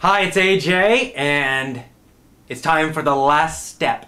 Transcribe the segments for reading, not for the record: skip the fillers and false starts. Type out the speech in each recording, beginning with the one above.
Hi, it's AJ, and it's time for the last step.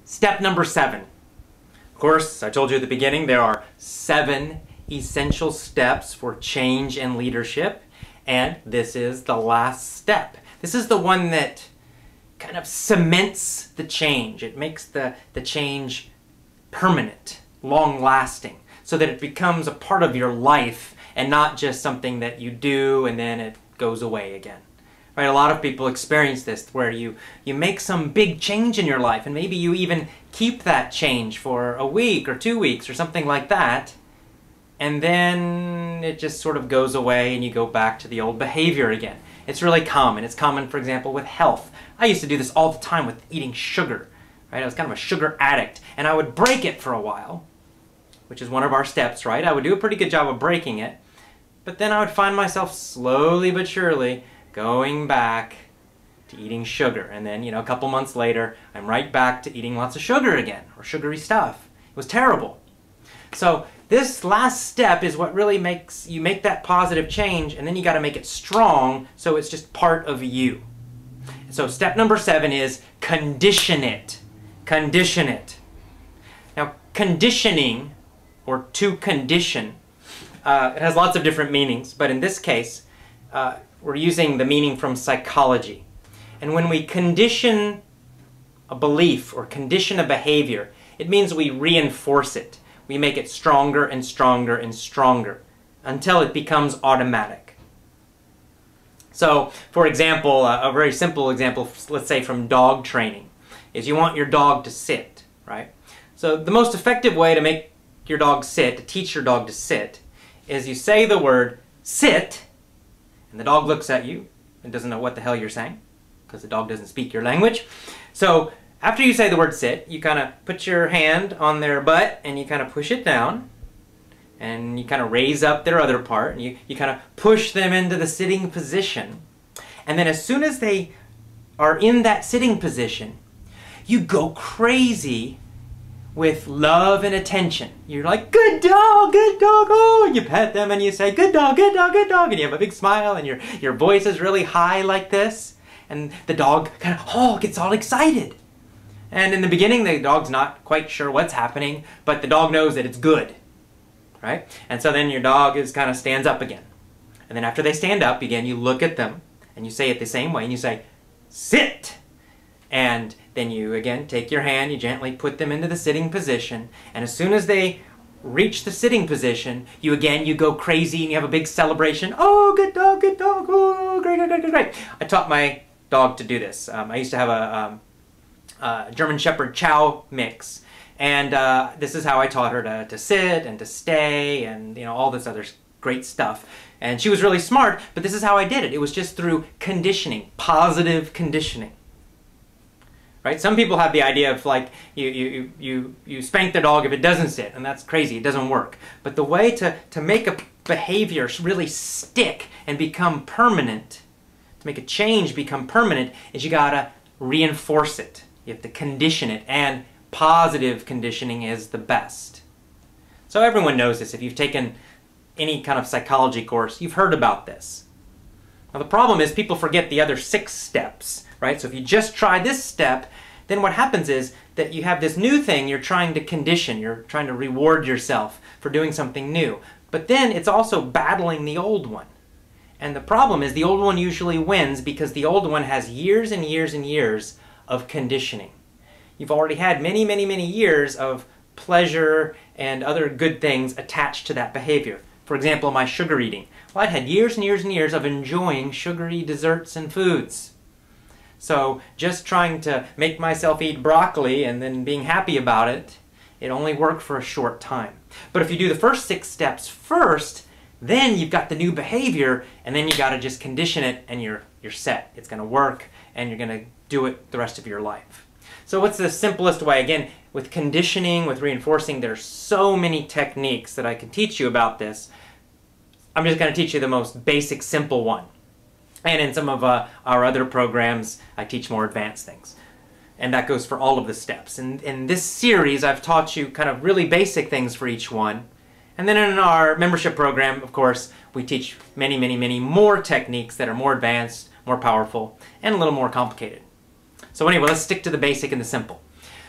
Step number 7. Of course, I told you at the beginning, there are 7 essential steps for change in leadership, and this is the last step. This is the one that kind of cements the change. It makes the change permanent, long-lasting, so that it becomes a part of your life and not just something that you do and then it goes away again. Right? A lot of people experience this where you make some big change in your life and maybe you even keep that change for a week or 2 weeks or something like that, and then it just sort of goes away and you go back to the old behavior again. It's really common. It's common, for example, with health. I used to do this all the time with eating sugar. Right? I was kind of a sugar addict and I would break it for a while, which is one of our steps, right? I would do a pretty good job of breaking it, but then I would find myself slowly but surely going back to eating sugar. And then, a couple months later, I'm right back to eating lots of sugar again, or sugary stuff. It was terrible. So this last step is what really makes you make that positive change, and then you got to make it strong so it's just part of you. So step number 7 is condition it. Condition it. Now, conditioning, or to condition, it has lots of different meanings, but in this case, we're using the meaning from psychology. And when we condition a belief or condition a behavior, it means we reinforce it. We make it stronger and stronger and stronger until it becomes automatic. So, for example, a very simple example, let's say from dog training, is you want your dog to sit, right? So the most effective way to make your dog sit, to teach your dog to sit, is you say the word sit, and the dog looks at you and doesn't know what the hell you're saying, because the dog doesn't speak your language. So after you say the word sit, you kind of put your hand on their butt and you kind of push it down, and you kind of raise up their other part, and you kind of push them into the sitting position. And then as soon as they are in that sitting position, you go crazy with love and attention. You're like, good dog, oh, and you pet them and you say, good dog, good dog, good dog, and you have a big smile and your voice is really high like this, and the dog kind of, gets all excited. And in the beginning, the dog's not quite sure what's happening, but the dog knows that it's good, right? And so then your dog kind of stands up again. And then after they stand up, again, you look at them and you say it the same way, and you say, sit. And then you, again, take your hand, you gently put them into the sitting position, and as soon as they reach the sitting position, you go crazy and you have a big celebration. Oh, good dog, oh, great, great, great, great. I taught my dog to do this. I used to have a German Shepherd Chow mix, and this is how I taught her to sit and to stay and all this other great stuff. And she was really smart, but this is how I did it. It was just through conditioning, positive conditioning. Right? Some people have the idea of like you spank the dog if it doesn't sit, and that's crazy. It doesn't work. But the way to make a behavior really stick and become permanent, to make a change become permanent, is you gotta reinforce it. You have to condition it, and positive conditioning is the best. So everyone knows this. If you've taken any kind of psychology course, you've heard about this. Now the problem is people forget the other 6 steps. Right? So if you just try this step, then what happens is that you have this new thing you're trying to condition, you're trying to reward yourself for doing something new. But then it's also battling the old one. And the problem is the old one usually wins because the old one has years and years and years of conditioning. You've already had many, many, many years of pleasure and other good things attached to that behavior. For example, my sugar eating. Well, I'd had years and years and years of enjoying sugary desserts and foods. So just trying to make myself eat broccoli and then being happy about it, it only worked for a short time. But if you do the first 6 steps first, then you've got the new behavior, and then you got to just condition it and you're set. It's going to work and you're going to do it the rest of your life. So what's the simplest way? Again, with conditioning, with reinforcing, there's so many techniques that I can teach you about this. I'm just going to teach you the most basic, simple one. And in some of our other programs, I teach more advanced things. And that goes for all of the steps. And in this series, I've taught you kind of really basic things for each one. And then in our membership program, of course, we teach many, many, many more techniques that are more advanced, more powerful, and a little more complicated. So anyway, let's stick to the basic and the simple.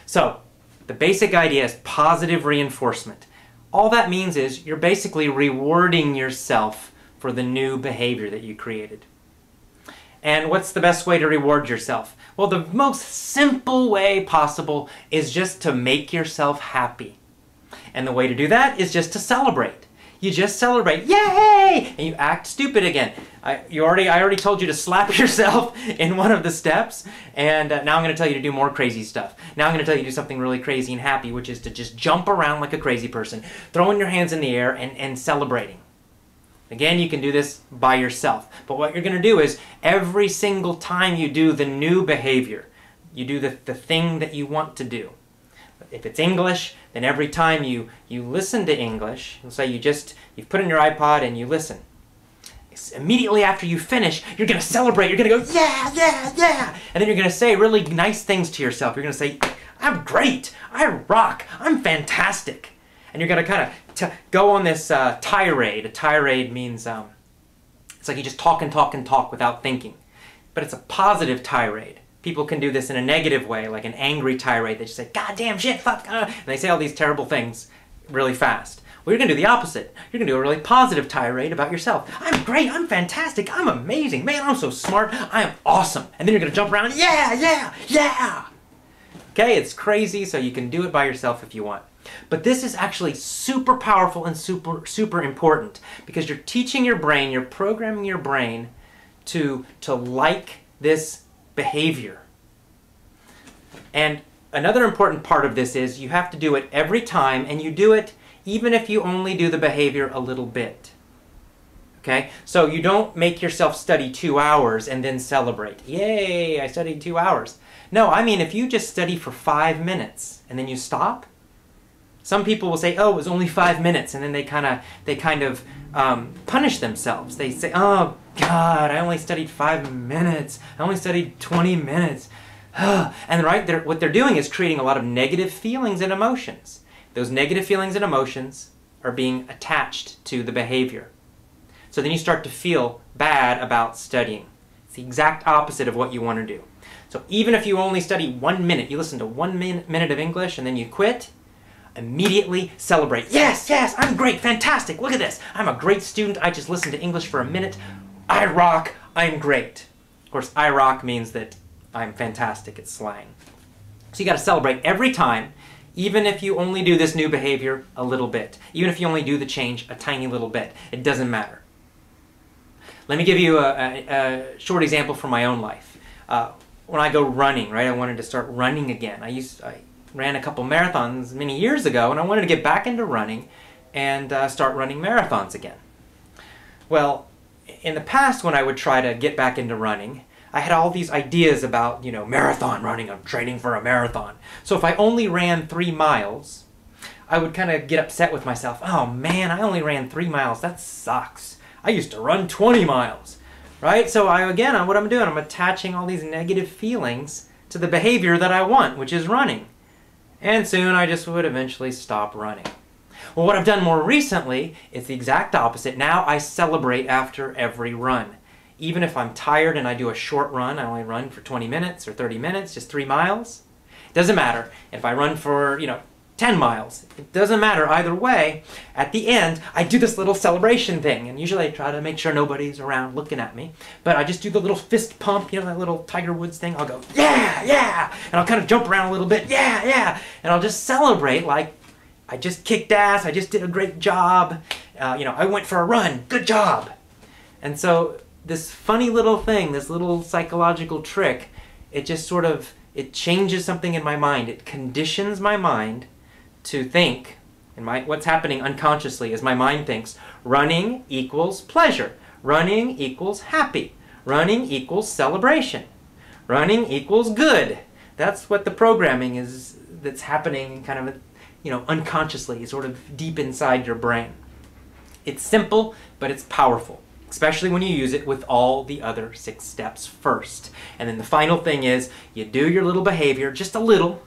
So the basic idea is positive reinforcement. All that means is you're basically rewarding yourself for the new behavior that you created. And what's the best way to reward yourself? Well, the most simple way possible is just to make yourself happy. And the way to do that is just to celebrate. You just celebrate, yay! And you act stupid again. I already told you to slap yourself in one of the steps, and now I'm going to tell you to do more crazy stuff. Now I'm going to tell you to do something really crazy and happy, which is to just jump around like a crazy person, throwing your hands in the air and celebrating. Again, you can do this by yourself, but what you're going to do is every single time you do the new behavior, you do the thing that you want to do. If it's English, then every time you listen to English, let's say you've put in your iPod and you listen. Immediately after you finish, you're going to celebrate. You're going to go, yeah, yeah, yeah. And then you're going to say really nice things to yourself. You're going to say, I'm great. I rock. I'm fantastic. And you're going to kind of go on this tirade. A tirade means it's like you just talk and talk and talk without thinking. But it's a positive tirade. People can do this in a negative way, like an angry tirade. They just say, God damn shit, fuck, and they say all these terrible things really fast. Well, you're going to do the opposite. You're going to do a really positive tirade about yourself. I'm great, I'm fantastic, I'm amazing, man, I'm so smart, I am awesome. And then you're going to jump around, yeah, yeah, yeah. Okay, it's crazy, so you can do it by yourself if you want. But this is actually super powerful and super important because you're teaching your brain, you're programming your brain to like this behavior. And another important part of this is you have to do it every time, and you do it even if you only do the behavior a little bit. Okay? So you don't make yourself study 2 hours and then celebrate. Yay, I studied 2 hours. No, I mean if you just study for 5 minutes and then you stop. Some people will say, oh, it was only 5 minutes, and then they kind of punish themselves. They say, oh, God, I only studied 5 minutes. I only studied 20 minutes. And right, what they're doing is creating a lot of negative feelings and emotions. Those negative feelings and emotions are being attached to the behavior. So then you start to feel bad about studying. It's the exact opposite of what you want to do. So even if you only study 1 minute, you listen to 1 minute of English and then you quit, immediately celebrate. Yes, yes, I'm great, fantastic, look at this. I'm a great student, I just listened to English for a minute. I rock, I'm great. Of course, I rock means that I'm fantastic, it's slang. So you got to celebrate every time, even if you only do this new behavior a little bit. Even if you only do the change a tiny little bit. It doesn't matter. Let me give you a short example from my own life. When I go running, right, I wanted to start running again. I ran a couple marathons many years ago, and I wanted to get back into running and start running marathons again. Well, in the past when I would try to get back into running, I had all these ideas about, marathon running, I'm training for a marathon. So if I only ran 3 miles, I would kind of get upset with myself. Oh man, I only ran 3 miles, that sucks. I used to run 20 miles, right? So what I'm doing, I'm attaching all these negative feelings to the behavior that I want, which is running. And soon I just would eventually stop running. Well, what I've done more recently is the exact opposite. Now I celebrate after every run. Even if I'm tired and I do a short run, I only run for 20 minutes or 30 minutes, just 3 miles. It doesn't matter. If I run for, 10 miles, it doesn't matter either way. At the end, I do this little celebration thing. And usually I try to make sure nobody's around looking at me. But I just do the little fist pump, that little Tiger Woods thing. I'll go, yeah, yeah. And I'll kind of jump around a little bit, yeah, yeah. And I'll just celebrate like I just kicked ass, I just did a great job. I went for a run, good job. And so this funny little thing, this little psychological trick, it just it changes something in my mind. It conditions my mind to think, and what's happening unconsciously is my mind thinks, running equals pleasure. Running equals happy. Running equals celebration. Running equals good. That's what the programming is that's happening kind of, unconsciously, sort of deep inside your brain. It's simple, but it's powerful. Especially when you use it with all the other 6 steps first. And then the final thing is, you do your little behavior, just a little,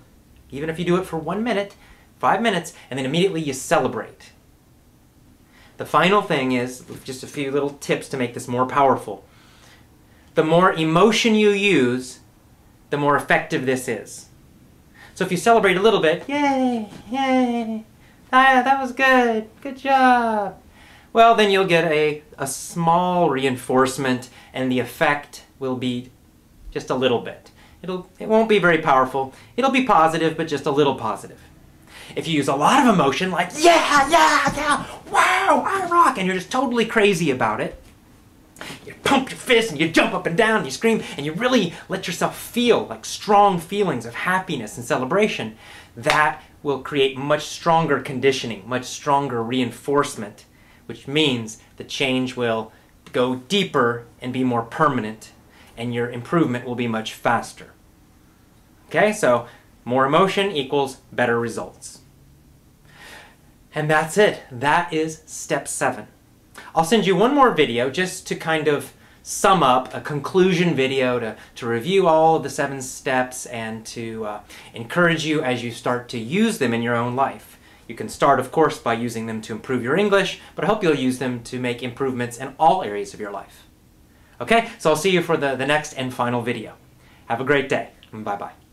even if you do it for 1 minute, 5 minutes, and then immediately you celebrate. The final thing is, just a few little tips to make this more powerful. the more emotion you use, the more effective this is. So if you celebrate a little bit, yay, yay, that was good, good job. Well, then you'll get a small reinforcement, and the effect will be just a little bit. It won't be very powerful. It'll be positive, but just a little positive. If you use a lot of emotion, like, yeah, yeah, yeah, wow, I rock, and you're just totally crazy about it, you pump your fist and you jump up and down and you scream and you really let yourself feel like strong feelings of happiness and celebration, that will create much stronger conditioning, much stronger reinforcement, which means the change will go deeper and be more permanent, and your improvement will be much faster. Okay, so more emotion equals better results. And that's it. That is step 7. I'll send you one more video just to kind of sum up, a conclusion video to review all of the 7 steps and to encourage you as you start to use them in your own life. You can start, of course, by using them to improve your English, but I hope you'll use them to make improvements in all areas of your life. Okay, so I'll see you for the next and final video. Have a great day. Bye-bye.